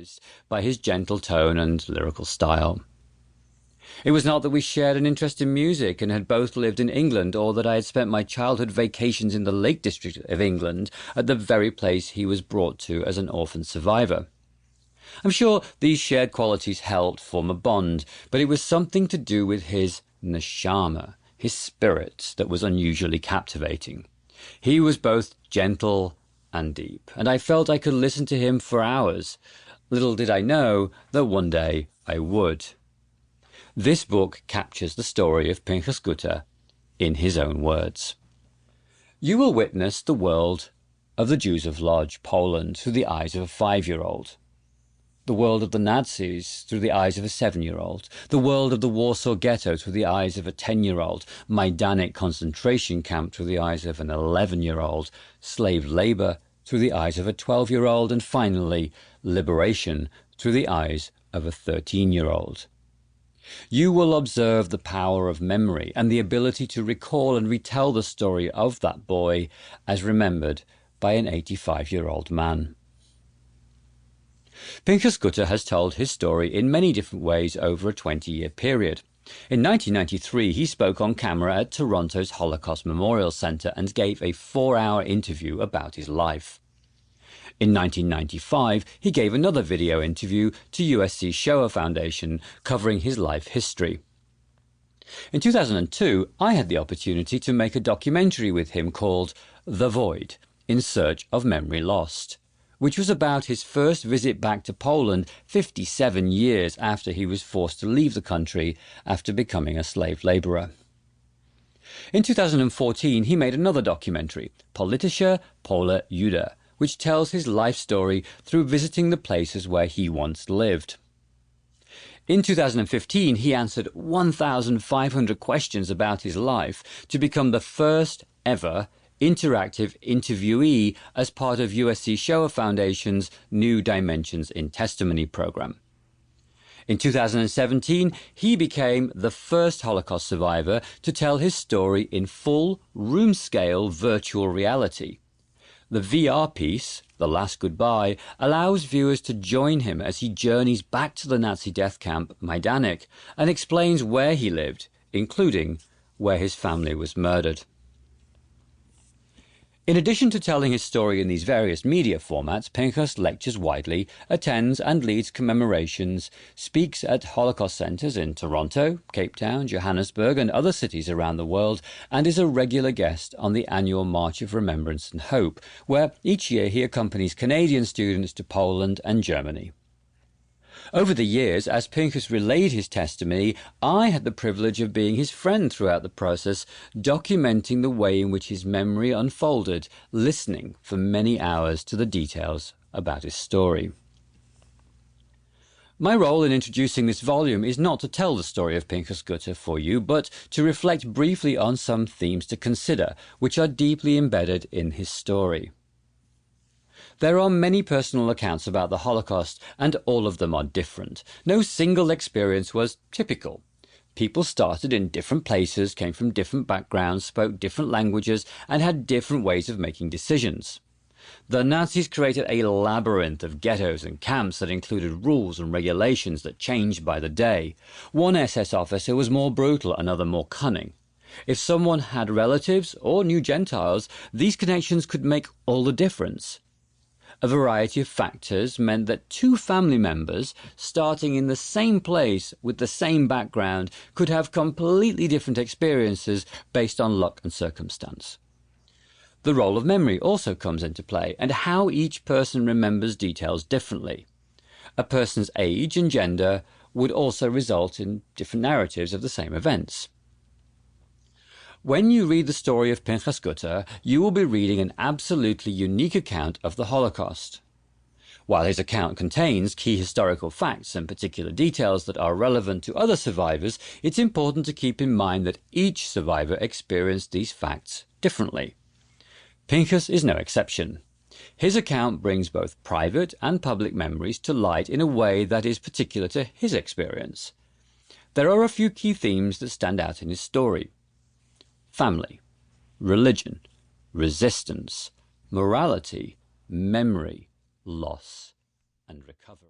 mesmerized by his gentle tone and lyrical style. It was not that we shared an interest in music and had both lived in England, or that I had spent my childhood vacations in the Lake District of England at the very place he was brought to as an orphan survivor. I'm sure these shared qualities helped form a bond, but it was something to do with his neshama, his spirit, that was unusually captivating. He was both gentle and deep, and I felt I could listen to him for hours. Little did I know that one day I would. This book captures the story of Pinchas in his own words. You will witness the world of the Jews of Lodz, Poland, through the eyes of a 5-year-old. The world of the Nazis through the eyes of a 7-year-old. The world of the Warsaw ghetto through the eyes of a 10-year-old. Majdanek concentration camp through the eyes of an 11-year-old. Slave labour through the eyes of a 12-year-old. And finally, liberation through the eyes of a 13-year-old. You will observe the power of memory and the ability to recall and retell the story of that boy as remembered by an 85-year-old man. Pinchas has told his story in many different ways over a 20-year period. In 1993, he spoke on camera at Toronto's Holocaust Memorial Centre and gave a 4-hour interview about his life. In 1995, he gave another video interview to USC Shoah Foundation covering his life history. In 2002, I had the opportunity to make a documentary with him called The Void, In Search of Memory Lost, which was about his first visit back to Poland 57 years after he was forced to leave the country after becoming a slave labourer. In 2014, he made another documentary, Politische Pole Jude, which tells his life story through visiting the places where he once lived. In 2015, he answered 1,500 questions about his life to become the first ever interactive interviewee as part of USC Shoah Foundation's New Dimensions in Testimony program. In 2017, he became the first Holocaust survivor to tell his story in full, room-scale virtual reality. The VR piece, The Last Goodbye, allows viewers to join him as he journeys back to the Nazi death camp Majdanek and explains where he lived, including where his family was murdered. In addition to telling his story in these various media formats, Pinchas lectures widely, attends and leads commemorations, speaks at Holocaust centres in Toronto, Cape Town, Johannesburg and other cities around the world, and is a regular guest on the annual March of Remembrance and Hope, where each year he accompanies Canadian students to Poland and Germany. Over the years, as Pinchas relayed his testimony, I had the privilege of being his friend throughout the process, documenting the way in which his memory unfolded, listening for many hours to the details about his story. My role in introducing this volume is not to tell the story of Pinchas for you, but to reflect briefly on some themes to consider, which are deeply embedded in his story. There are many personal accounts about the Holocaust, and all of them are different. No single experience was typical. People started in different places, came from different backgrounds, spoke different languages, and had different ways of making decisions. The Nazis created a labyrinth of ghettos and camps that included rules and regulations that changed by the day. One SS officer was more brutal, another more cunning. If someone had relatives or knew Gentiles, these connections could make all the difference. A variety of factors meant that two family members, starting in the same place with the same background, could have completely different experiences based on luck and circumstance. The role of memory also comes into play, and how each person remembers details differently. A person's age and gender would also result in different narratives of the same events. When you read the story of Pinchas, you will be reading an absolutely unique account of the Holocaust. While his account contains key historical facts and particular details that are relevant to other survivors, it's important to keep in mind that each survivor experienced these facts differently. Pinchas is no exception. His account brings both private and public memories to light in a way that is particular to his experience. There are a few key themes that stand out in his story. Family, religion, resistance, morality, memory, loss, and recovery.